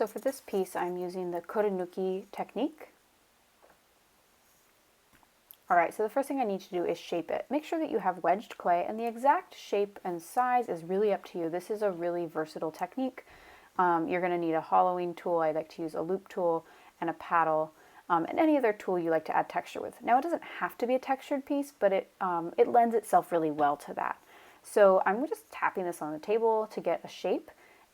So for this piece, I'm using the Kurinuki technique. All right, so the first thing I need to do is shape it. Make sure that you have wedged clay, and the exact shape and size is really up to you. This is a really versatile technique. You're going to need a hollowing tool. I like to use a loop tool and a paddle, and any other tool you like to add texture with. Now, it doesn't have to be a textured piece, but it lends itself really well to that. So I'm just tapping this on the table to get a shape.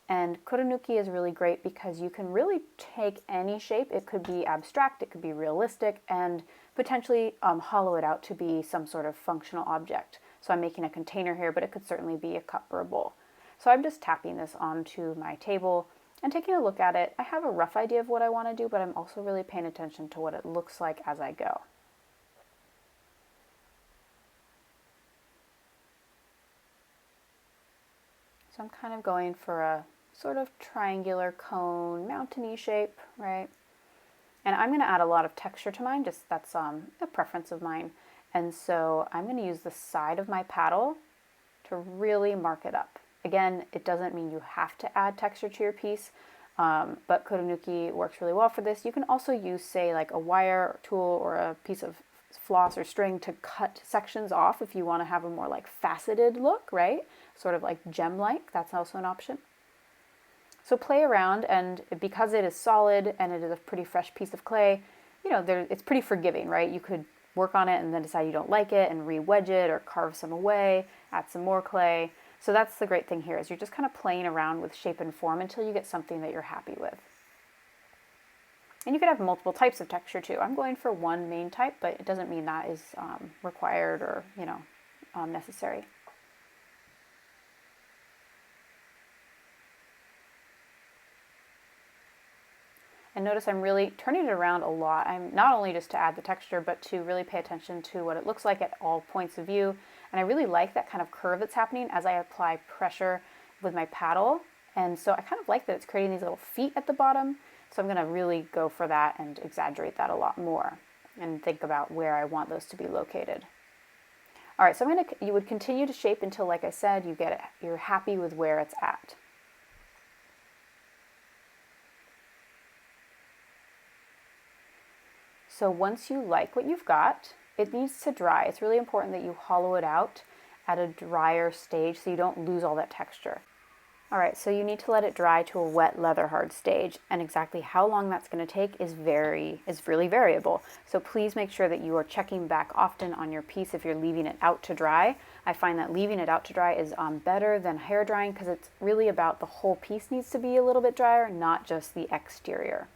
And Kurinuki is really great because you can really take any shape. It could be abstract, it could be realistic, and potentially hollow it out to be some sort of functional object. So I'm making a container here, but it could certainly be a cup or a bowl. So I'm just tapping this onto my table and taking a look at it. I have a rough idea of what I want to do, but I'm also really paying attention to what it looks like as I go. So I'm kind of going for a sort of triangular cone, mountainy shape, right? And I'm going to add a lot of texture to mine, just that's a preference of mine. And so I'm going to use the side of my paddle to really mark it up. Again, it doesn't mean you have to add texture to your piece, but Kurinuki works really well for this. You can also use, say, like a wire tool or a piece of floss or string to cut sections off if you want to have a more like faceted look, right? Sort of like gem-like, that's also an option. So play around, and because it is solid and it is a pretty fresh piece of clay, you know, it's pretty forgiving, right? You could work on it and then decide you don't like it and re-wedge it or carve some away, add some more clay. So that's the great thing here, is you're just kind of playing around with shape and form until you get something that you're happy with. And you could have multiple types of texture too. I'm going for one main type, but it doesn't mean that is required or, you know, necessary. And notice I'm really turning it around a lot. I'm not only just to add the texture, but to really pay attention to what it looks like at all points of view. And I really like that kind of curve that's happening as I apply pressure with my paddle. And so I kind of like that it's creating these little feet at the bottom. So I'm going to really go for that and exaggerate that a lot more and think about where I want those to be located. All right, so you would continue to shape until, like I said, you're happy with where it's at. So once you like what you've got, it needs to dry. It's really important that you hollow it out at a drier stage so you don't lose all that texture. All right, so you need to let it dry to a wet leather hard stage, and exactly how long that's going to take is really variable. So please make sure that you are checking back often on your piece if you're leaving it out to dry. I find that leaving it out to dry is better than hair drying because it's really about the whole piece needs to be a little bit drier, not just the exterior.